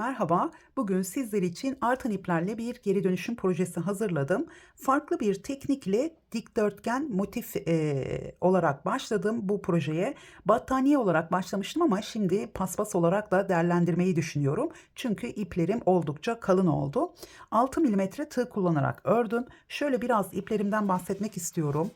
merhaba. Bugün sizler için artan iplerle bir geri dönüşüm projesi hazırladım. Farklı bir teknikle dikdörtgen motif olarak başladım bu projeye. Battaniye olarak başlamıştım ama şimdi paspas olarak da değerlendirmeyi düşünüyorum. Çünkü iplerim oldukça kalın oldu. 6 milimetre tığ kullanarak ördüm. Şöyle biraz iplerimden bahsetmek istiyorum.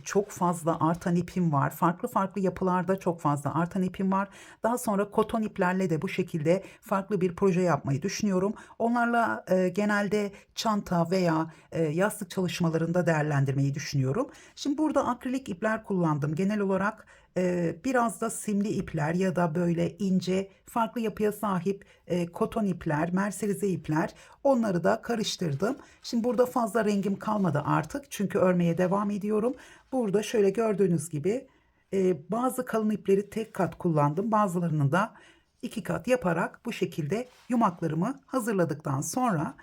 Çok fazla artan ipim var. Farklı farklı yapılarda çok fazla artan ipim var. Daha sonra koton iplerle de bu şekilde farklı bir proje yapmayı düşünüyorum. Onlarla genelde çanta veya yastık çalışmalarında değerlendirmeyi düşünüyorum. Şimdi burada akrilik ipler kullandım. Genel olarak biraz da simli ipler ya da böyle ince farklı yapıya sahip koton ipler, merserize ipler, onları da karıştırdım. Şimdi burada fazla rengim kalmadı artık çünkü örmeye devam ediyorum. Burada şöyle gördüğünüz gibi bazı kalın ipleri tek kat kullandım. Bazılarını da iki kat yaparak bu şekilde yumaklarımı hazırladıktan sonra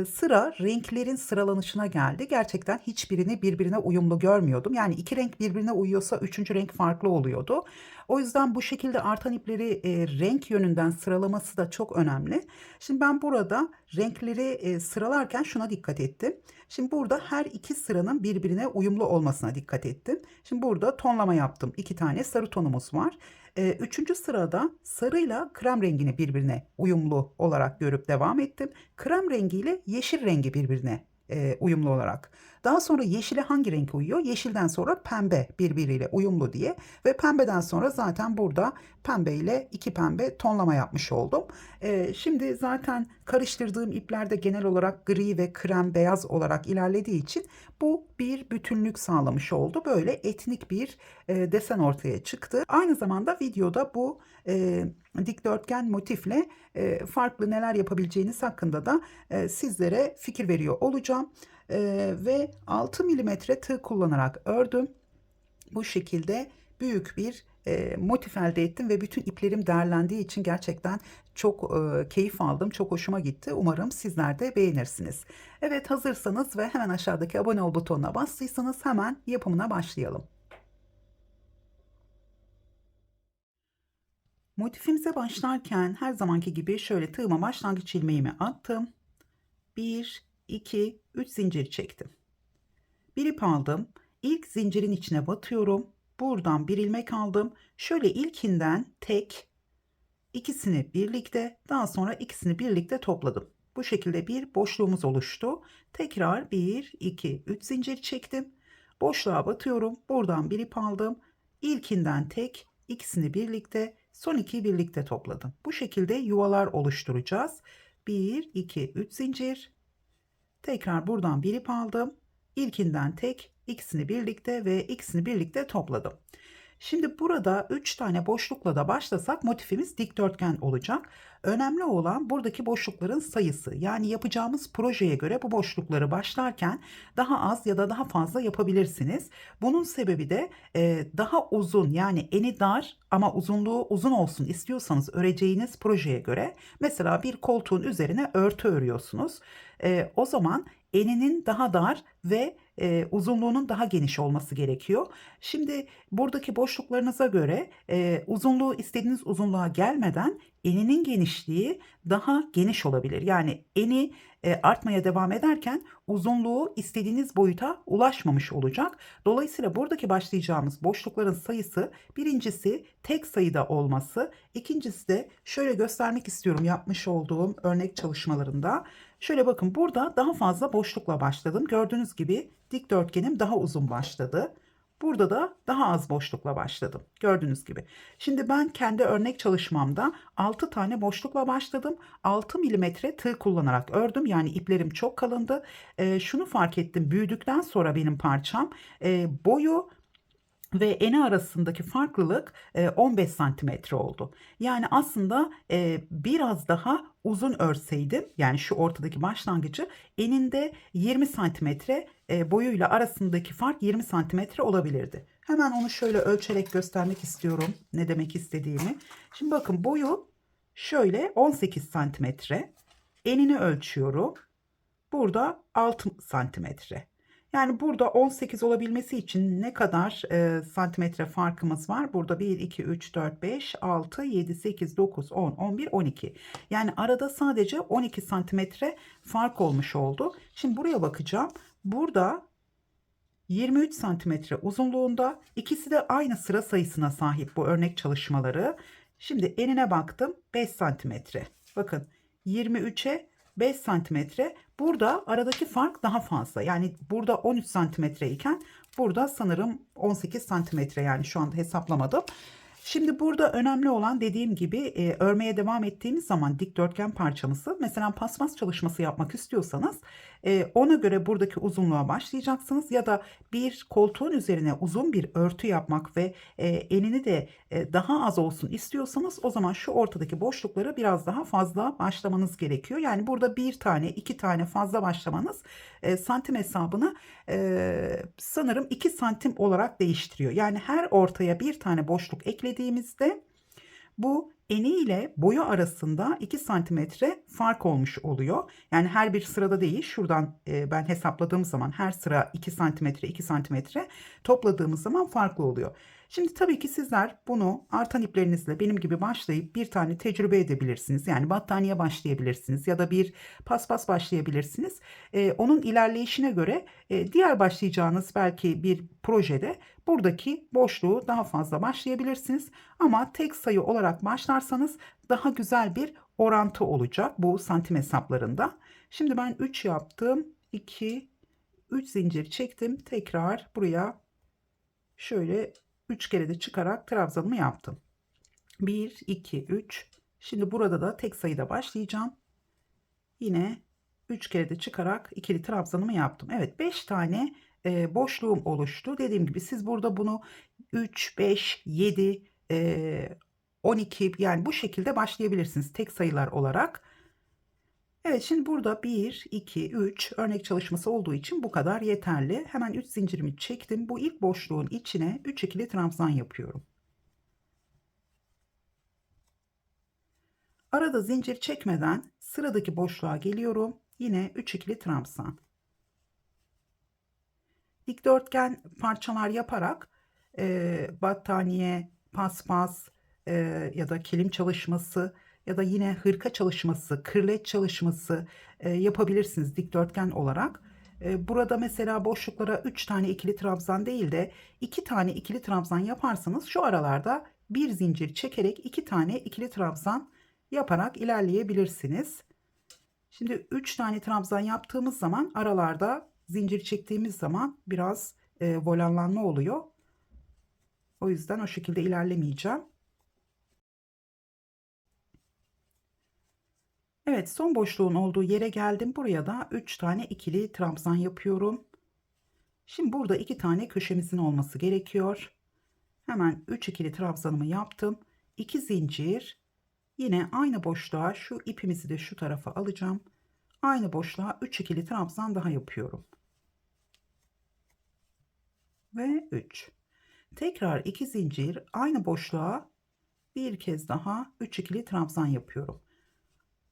sıra renklerin sıralanışına geldi. Gerçekten hiçbirini birbirine uyumlu görmüyordum. Yani iki renk birbirine uyuyorsa üçüncü renk farklı oluyordu. O yüzden bu şekilde artan ipleri renk yönünden sıralaması da çok önemli. Şimdi ben burada renkleri sıralarken şuna dikkat ettim. Şimdi burada her iki sıranın birbirine uyumlu olmasına dikkat ettim. Şimdi burada tonlama yaptım. İki tane sarı tonumuz var. Üçüncü sırada sarıyla krem rengini birbirine uyumlu olarak görüp devam ettim. Krem rengiyle yeşil rengi birbirine uyumlu olarak. Daha sonra yeşile hangi renk uyuyor? Yeşilden sonra pembe birbiriyle uyumlu diye ve pembeden sonra zaten burada pembe ile iki pembe tonlama yapmış oldum. Şimdi zaten karıştırdığım iplerde genel olarak gri ve krem beyaz olarak ilerlediği için bu bir bütünlük sağlamış oldu. Böyle etnik bir desen ortaya çıktı. Aynı zamanda videoda bu dikdörtgen motifle farklı neler yapabileceğiniz hakkında da sizlere fikir veriyor olacağım. Ve 6 milimetre tığ kullanarak ördüm. Bu şekilde büyük bir motif elde ettim ve bütün iplerim değerlendiği için gerçekten çok keyif aldım. Çok hoşuma gitti. Umarım sizler de beğenirsiniz. Evet, hazırsanız ve hemen aşağıdaki abone ol butonuna bastıysanız hemen yapımına başlayalım. Motifimize başlarken her zamanki gibi şöyle tığıma başlangıç ilmeğimi attım. 1, 2, 3 zincir çektim. Bir ip aldım. İlk zincirin içine batıyorum. Buradan bir ilmek aldım. Şöyle ilkinden tek, ikisini birlikte, daha sonra ikisini birlikte topladım. Bu şekilde bir boşluğumuz oluştu. Tekrar 1, 2, 3 zincir çektim. Boşluğa batıyorum. Buradan bir ip aldım. İlkinden tek, ikisini birlikte, son ikiyi birlikte topladım. Bu şekilde yuvalar oluşturacağız. 1, 2, 3 zincir. Tekrar buradan bir ip aldım. İlkinden tek, ikisini birlikte ve ikisini birlikte topladım. Şimdi burada 3 tane boşlukla da başlasak motifimiz dikdörtgen olacak. Önemli olan buradaki boşlukların sayısı. Yani yapacağımız projeye göre bu boşlukları başlarken daha az ya da daha fazla yapabilirsiniz. Bunun sebebi de daha uzun, yani eni dar ama uzunluğu uzun olsun istiyorsanız öreceğiniz projeye göre, mesela bir koltuğun üzerine örtü örüyorsunuz. O zaman eninin daha dar ve uzunluğunun daha geniş olması gerekiyor. Şimdi buradaki boşluklarınıza göre uzunluğu istediğiniz uzunluğa gelmeden eninin genişliği daha geniş olabilir. Yani eni artmaya devam ederken uzunluğu istediğiniz boyuta ulaşmamış olacak. Dolayısıyla buradaki başlayacağımız boşlukların sayısı, birincisi tek sayıda olması, ikincisi de şöyle göstermek istiyorum yapmış olduğum örnek çalışmalarında. Şöyle bakın, burada daha fazla boşlukla başladım. Gördüğünüz gibi dikdörtgenim daha uzun başladı. Burada da daha az boşlukla başladım. Gördüğünüz gibi. Şimdi ben kendi örnek çalışmamda 6 tane boşlukla başladım. 6 milimetre tığ kullanarak ördüm. Yani iplerim çok kalındı. Şunu fark ettim. Büyüdükten sonra benim parçam boyu ve eni arasındaki farklılık 15 santimetre oldu. Yani aslında biraz daha uzun örseydim, yani şu ortadaki başlangıcı, eninde 20 santimetre, boyuyla arasındaki fark 20 santimetre olabilirdi. Hemen onu şöyle ölçerek göstermek istiyorum ne demek istediğimi. Şimdi bakın, boyu şöyle 18 santimetre. Enini ölçüyorum. Burada 6 santimetre. Yani burada 18 olabilmesi için ne kadar santimetre farkımız var? Burada 1, 2, 3, 4, 5, 6, 7, 8, 9, 10, 11, 12. Yani arada sadece 12 santimetre fark olmuş oldu. Şimdi buraya bakacağım. Burada 23 santimetre uzunluğunda, ikisi de aynı sıra sayısına sahip bu örnek çalışmaları. Şimdi enine baktım, 5 santimetre. Bakın 23'e 5 santimetre. Burada aradaki fark daha fazla. Yani burada 13 santimetre iken burada sanırım 18 santimetre, yani şu anda hesaplamadım. Şimdi burada önemli olan, dediğim gibi, örmeye devam ettiğimiz zaman dikdörtgen parçamızı, mesela paspas çalışması yapmak istiyorsanız ona göre buradaki uzunluğa başlayacaksınız, ya da bir koltuğun üzerine uzun bir örtü yapmak ve enini de daha az olsun istiyorsanız, o zaman şu ortadaki boşluklara biraz daha fazla başlamanız gerekiyor. Yani burada bir tane, iki tane fazla başlamanız santim hesabını sanırım 2 santim olarak değiştiriyor. Yani her ortaya bir tane boşluk eklediğimizde bu eni ile boyu arasında 2 santimetre fark olmuş oluyor. Yani her bir sırada değil, şuradan ben hesapladığım zaman her sıra 2 santimetre 2 santimetre topladığımız zaman farklı oluyor. Şimdi tabii ki sizler bunu artan iplerinizle benim gibi başlayıp bir tane tecrübe edebilirsiniz. Yani battaniye başlayabilirsiniz ya da bir paspas başlayabilirsiniz. Onun ilerleyişine göre diğer başlayacağınız belki bir projede buradaki boşluğu daha fazla başlayabilirsiniz. Ama tek sayı olarak başlarsanız daha güzel bir orantı olacak bu santim hesaplarında. Şimdi ben 3 yaptım. 2, 3 zincir çektim. Tekrar buraya şöyle 3 kere de çıkarak trabzanımı yaptım. 1, 2, 3. Şimdi burada da tek sayıda başlayacağım. Yine 3 kere de çıkarak ikili trabzanımı yaptım. Evet, 5 tane boşluğum oluştu. Dediğim gibi siz burada bunu 3, 5, 7, 12, yani bu şekilde başlayabilirsiniz tek sayılar olarak. Evet, şimdi burada 1, 2, 3 örnek çalışması olduğu için bu kadar yeterli. Hemen 3 zincirimi çektim. Bu ilk boşluğun içine 3 ikili trabzan yapıyorum. Arada zincir çekmeden sıradaki boşluğa geliyorum. Yine 3 ikili trabzan. Dikdörtgen parçalar yaparak battaniye, paspas ya da kilim çalışması ya da yine hırka çalışması, kırlet çalışması yapabilirsiniz dikdörtgen olarak. Burada mesela boşluklara 3 tane ikili trabzan değil de 2 tane ikili trabzan yaparsanız şu aralarda bir zincir çekerek 2 tane ikili trabzan yaparak ilerleyebilirsiniz. Şimdi 3 tane trabzan yaptığımız zaman aralarda zincir çektiğimiz zaman biraz volanlanma oluyor. O yüzden o şekilde ilerlemeyeceğim. Evet, son boşluğun olduğu yere geldim. Buraya da 3 tane ikili trabzan yapıyorum. Şimdi burada 2 tane köşemizin olması gerekiyor. Hemen 3 ikili trabzanımı yaptım. 2 zincir. Yine aynı boşluğa şu ipimizi de şu tarafa alacağım. Aynı boşluğa 3 ikili trabzan daha yapıyorum. Ve 3. Tekrar 2 zincir, aynı boşluğa bir kez daha 3 ikili trabzan yapıyorum.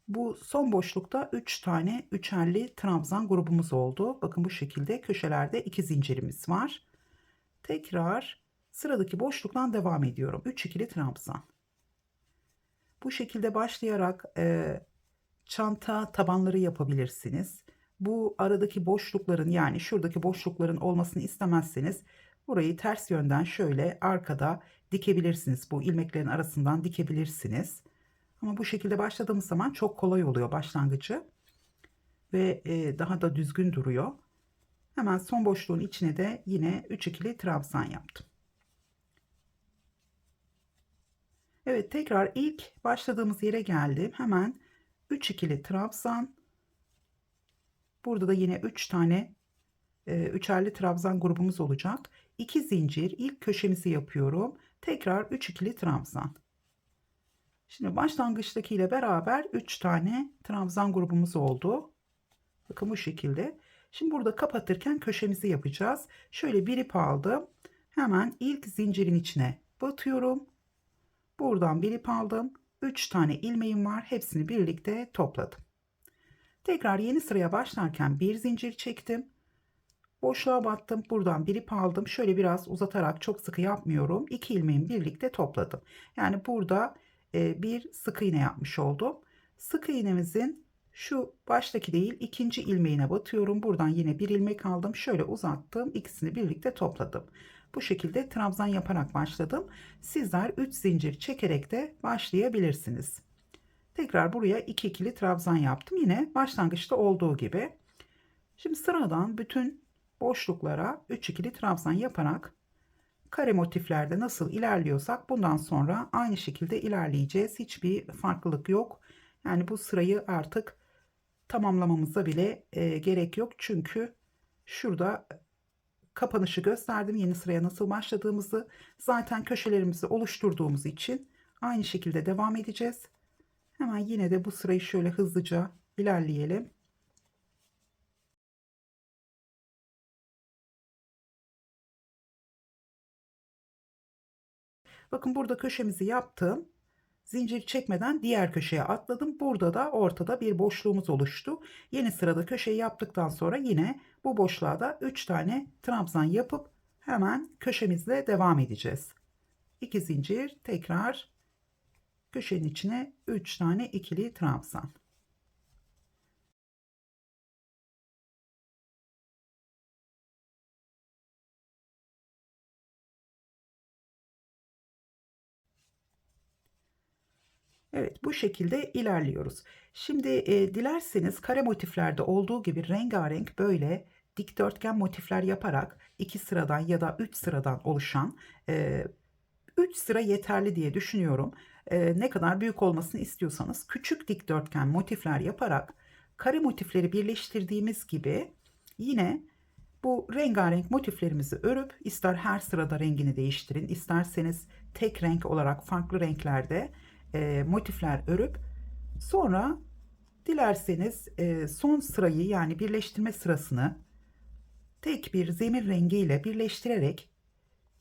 Bu son boşlukta 3 tane üçerli trabzan grubumuz oldu. Bakın bu şekilde köşelerde 2 zincirimiz var. Tekrar sıradaki boşluktan devam ediyorum. 3 ikili trabzan. Bu şekilde başlayarak çanta tabanları yapabilirsiniz. Bu aradaki boşlukların, yani şuradaki boşlukların olmasını istemezseniz burayı ters yönden şöyle arkada dikebilirsiniz. Bu ilmeklerin arasından dikebilirsiniz. Ama bu şekilde başladığımız zaman çok kolay oluyor başlangıcı ve daha da düzgün duruyor. Hemen son boşluğun içine de yine 3 ikili trabzan yaptım. Evet, tekrar ilk başladığımız yere geldim. Hemen 3 ikili trabzan. Burada da yine 3 tane üçerli trabzan grubumuz olacak. 2 zincir, ilk köşemizi yapıyorum. Tekrar 3 ikili trabzan. Şimdi başlangıçtaki ile beraber 3 tane trabzan grubumuz oldu. Bakın bu şekilde. Şimdi burada kapatırken köşemizi yapacağız. Şöyle bir ip aldım. Hemen ilk zincirin içine batıyorum. Buradan bir ip aldım. 3 tane ilmeğim var. Hepsini birlikte topladım. Tekrar yeni sıraya başlarken bir zincir çektim. Boşluğa battım. Buradan bir ip aldım. Şöyle biraz uzatarak, çok sıkı yapmıyorum. 2 ilmeğimi birlikte topladım. Yani burada bir sık iğne yapmış oldum. Sık iğnemizin şu baştaki değil, ikinci ilmeğine batıyorum. Buradan yine bir ilmek aldım. Şöyle uzattım. İkisini birlikte topladım. Bu şekilde trabzan yaparak başladım. Sizler 3 zincir çekerek de başlayabilirsiniz. Tekrar buraya 2 ikili trabzan yaptım. Yine başlangıçta olduğu gibi. Şimdi sıradan bütün boşluklara 3 ikili trabzan yaparak kare motiflerde nasıl ilerliyorsak bundan sonra aynı şekilde ilerleyeceğiz. Hiçbir farklılık yok. Yani bu sırayı artık tamamlamamıza bile gerek yok. Çünkü şurada kapanışı gösterdim. Yeni sıraya nasıl başladığımızı. Zaten köşelerimizi oluşturduğumuz için aynı şekilde devam edeceğiz. Hemen yine de bu sırayı şöyle hızlıca ilerleyelim. Bakın burada köşemizi yaptım. Zincir çekmeden diğer köşeye atladım. Burada da ortada bir boşluğumuz oluştu. Yeni sırada köşeyi yaptıktan sonra yine bu boşluğa da 3 tane trabzan yapıp hemen köşemizle devam edeceğiz. 2 zincir, tekrar köşenin içine 3 tane ikili trabzan. Evet, bu şekilde ilerliyoruz. Şimdi dilerseniz kare motiflerde olduğu gibi rengarenk böyle dikdörtgen motifler yaparak 2 sıradan ya da 3 sıradan oluşan 3 sıra yeterli diye düşünüyorum. Ne kadar büyük olmasını istiyorsanız küçük dikdörtgen motifler yaparak kare motifleri birleştirdiğimiz gibi yine bu rengarenk motiflerimizi örüp ister her sırada rengini değiştirin, isterseniz tek renk olarak farklı renklerde motifler örüp sonra dilerseniz son sırayı yani birleştirme sırasını tek bir zemin rengiyle birleştirerek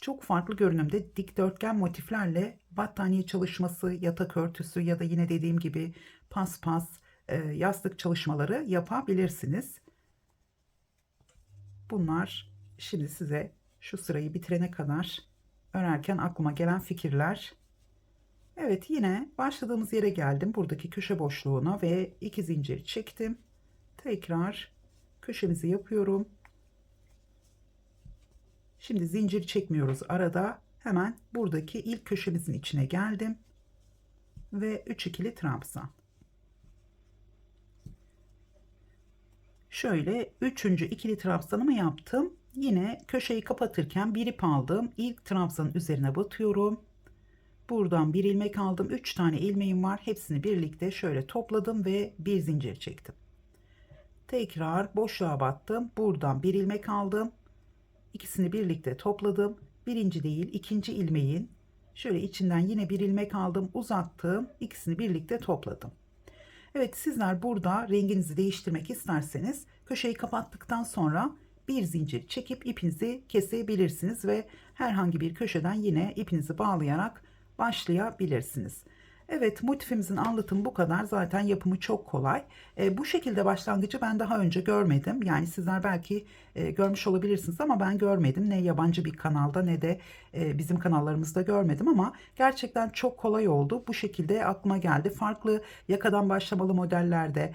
çok farklı görünümde dikdörtgen motiflerle battaniye çalışması, yatak örtüsü ya da yine dediğim gibi paspas, yastık çalışmaları yapabilirsiniz. Bunlar şimdi size şu sırayı bitirene kadar örerken aklıma gelen fikirler. Evet, yine başladığımız yere geldim. Buradaki köşe boşluğuna ve 2 zincir çektim. Tekrar köşemizi yapıyorum. Şimdi zincir çekmiyoruz arada. Hemen buradaki ilk köşemizin içine geldim. Ve 3 ikili trabzan. Şöyle 3. ikili trabzanımı yaptım. Yine köşeyi kapatırken bir ip aldım. İlk trabzanın üzerine batıyorum. Buradan bir ilmek aldım. 3 tane ilmeğim var. Hepsini birlikte şöyle topladım ve bir zincir çektim. Tekrar boşluğa battım. Buradan bir ilmek aldım. İkisini birlikte topladım. Birinci değil, ikinci ilmeğin şöyle içinden yine bir ilmek aldım, uzattım. İkisini birlikte topladım. Evet, sizler burada renginizi değiştirmek isterseniz köşeyi kapattıktan sonra bir zincir çekip ipinizi kesebilirsiniz ve herhangi bir köşeden yine ipinizi bağlayarak başlayabilirsiniz. Evet, motifimizin anlatımı bu kadar. Zaten yapımı çok kolay. Bu şekilde başlangıcı ben daha önce görmedim. Yani sizler belki görmüş olabilirsiniz ama ben görmedim. Ne yabancı bir kanalda ne de bizim kanallarımızda görmedim ama gerçekten çok kolay oldu. Bu şekilde aklıma geldi. Farklı yakadan başlamalı modellerde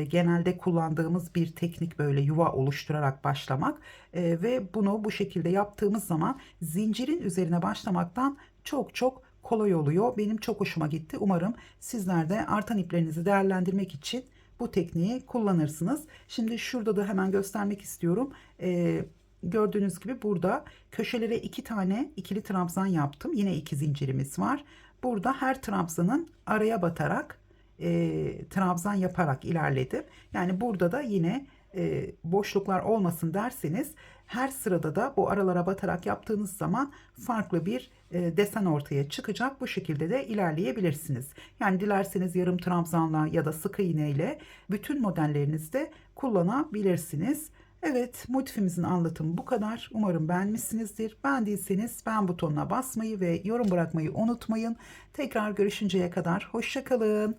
genelde kullandığımız bir teknik böyle yuva oluşturarak başlamak ve bunu bu şekilde yaptığımız zaman zincirin üzerine başlamaktan çok kolay oluyor. Benim çok hoşuma gitti. Umarım sizler de artan iplerinizi değerlendirmek için bu tekniği kullanırsınız. Şimdi şurada da hemen göstermek istiyorum. Gördüğünüz gibi burada köşelere 2 tane ikili trabzan yaptım. Yine 2 zincirimiz var. Burada her trabzanın araya batarak trabzan yaparak ilerledim. Yani burada da yine boşluklar olmasın derseniz her sırada da bu aralara batarak yaptığınız zaman farklı bir desen ortaya çıkacak. Bu şekilde de ilerleyebilirsiniz. Yani dilerseniz yarım trabzanla ya da sık iğne ile bütün modellerinizde kullanabilirsiniz. Evet, motifimizin anlatımı bu kadar. Umarım beğenmişsinizdir. Beğendiyseniz beğen butonuna basmayı ve yorum bırakmayı unutmayın. Tekrar görüşünceye kadar hoşça kalın.